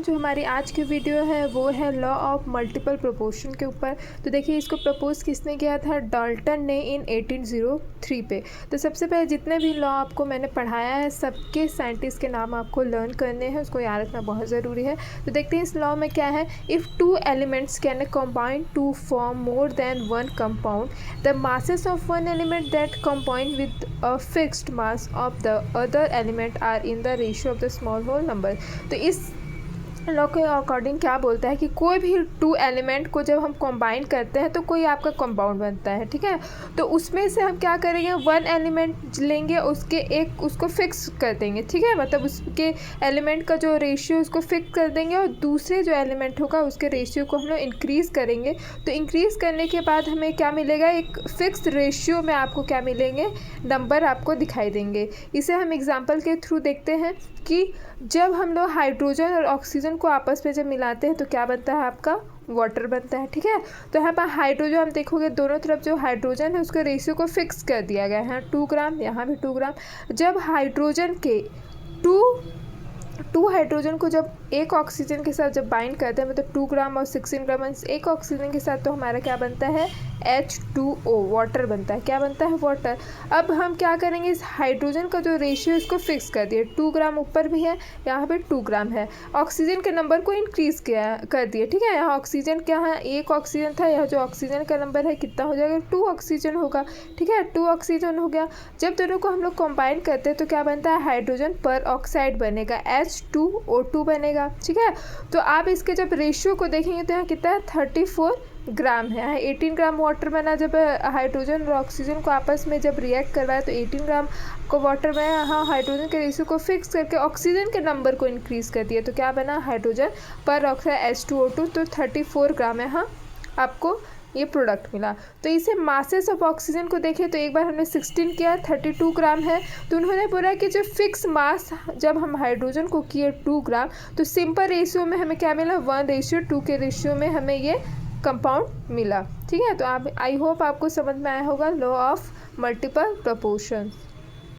जो हमारी आज की वीडियो है वो है लॉ ऑफ मल्टीपल प्रोपोर्शन के ऊपर। तो देखिए इसको प्रपोज किसने किया था, डाल्टन ने इन 1803 पे। तो सबसे पहले जितने भी लॉ आपको मैंने पढ़ाया है सबके साइंटिस्ट के नाम आपको लर्न करने हैं, उसको याद रखना बहुत ज़रूरी है। तो देखते हैं इस लॉ में क्या है। If two elements can combine to form more than one compound, the masses of one element that combine with a fixed mass of the other element are in the ratio of the small whole number. तो इस law के according क्या बोलता है कि कोई भी to element को जब हम कंबाइन करते हैं तो कोई आपका कंपाउंड बनता है, ठीक है। तो उसमें से हम क्या करेंगे, वन एलिमेंट लेंगे, उसको फिक्स कर देंगे, ठीक है। मतलब उसके एलिमेंट का जो रेशियो उसको फिक्स कर देंगे और दूसरे जो एलिमेंट होगा उसके रेशियो को हम लोग इंक्रीज़ करेंगे। तो इंक्रीज़ करने के बाद हमें क्या मिलेगा, एक फिक्स रेशियो में आपको क्या मिलेंगे, नंबर आपको दिखाई देंगे। इसे हम एग्जाम्पल के थ्रू देखते हैं कि जब हम लोग हाइड्रोजन और ऑक्सीजन को आपस में जब मिलाते हैं तो क्या बनता है, आपका वाटर बनता है, ठीक है। तो यहाँ पर हाइड्रोजन हम देखोगे दोनों तरफ जो हाइड्रोजन है उसके रेशियो को फिक्स कर दिया गया है, 2 ग्राम, यहाँ भी 2 ग्राम। जब हाइड्रोजन के टू हाइड्रोजन को जब एक ऑक्सीजन के साथ जब बाइंड करते हैं, मतलब 2 ग्राम और 16 ग्राम एक ऑक्सीजन के साथ, तो हमारा क्या बनता है, H2O, वाटर बनता है। क्या बनता है, वाटर। अब हम क्या करेंगे, इस हाइड्रोजन का जो रेशियो इसको फिक्स कर दिए, 2 ग्राम ऊपर भी है, यहाँ पे 2 ग्राम है। ऑक्सीजन के नंबर को इंक्रीज़ कर दिए, ठीक है। यहाँ ऑक्सीजन क्या है, एक ऑक्सीजन था, यह जो ऑक्सीजन का नंबर है कितना हो जाएगा, 2 ऑक्सीजन होगा, ठीक है, 2 ऑक्सीजन हो गया। जब दोनों को हम लोग कंबाइन करते हैं तो क्या बनता है, हाइड्रोजन पर ऑक्साइड बनेगा, H2O2 बनेगा, ठीक है। तो आप इसके जब रेशियो को देखेंगे तो यहाँ कितना है, 34 ग्राम है। यहाँ 18 ग्राम वाटर बना, जब हाइड्रोजन और ऑक्सीजन को आपस में जब रिएक्ट करवाया तो 18 ग्राम को वाटर बना। यहाँ हाइड्रोजन के रेशियो को फिक्स करके ऑक्सीजन के नंबर को इंक्रीज़ कर दिया, तो क्या बना, हाइड्रोजन पर ऑक्साइड H2O2, तो 34 ग्राम है, हाँ आपको ये प्रोडक्ट मिला। तो इसे मासेस ऑफ ऑक्सीजन को देखें तो एक बार हमने 16 किया, 32 ग्राम है। तो उन्होंने बोला कि जो फिक्स मास जब हम हाइड्रोजन को किए 2 ग्राम, तो सिंपल रेशियो में हमें क्या मिला, 1:2 के रेशियो में हमें ये कंपाउंड मिला, ठीक है। तो आप, आई होप आपको समझ में आया होगा लॉ ऑफ मल्टीपल प्रोपोर्शन।